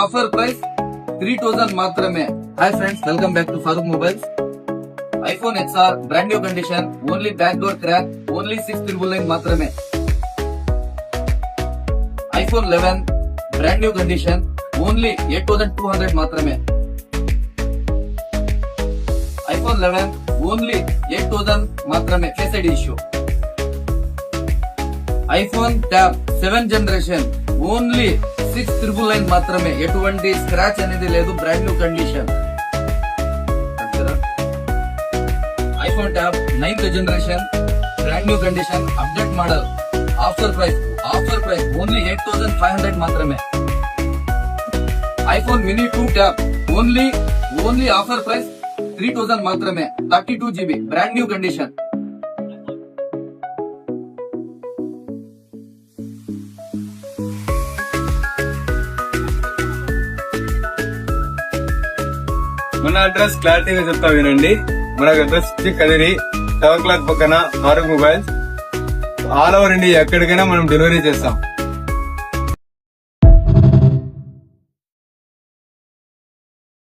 Offer price 3000 మాత్రమే. Hi friends, welcome back to Farooq mobiles. IPhone XR brand new condition, only back door crack, only 6999 మాత్రమే. IPhone 11 brand new condition, only 8200 మాత్రమే. IPhone 11 only 8000 మాత్రమే. Face ID issue. IPhone tab 7th generation, only 6999 మాత్రమే. ఎటువంటి scratch అనేది లేదు, brand new condition. IPhone tab 9th generation, brand new condition, update model. Offer price only 8500 మాత్రమే. IPhone mini 2 tab only offer price 3000 మాత్రమే. 32 GB brand new condition. మన address క్లారిటీగా చెప్తా వినండి. మన అడ్రస్ కదిరి టవర్ క్లాక్ పక్కన Farooq mobiles. All over India ఎక్కడికైనా మనం డెలివరీ చేస్తాం.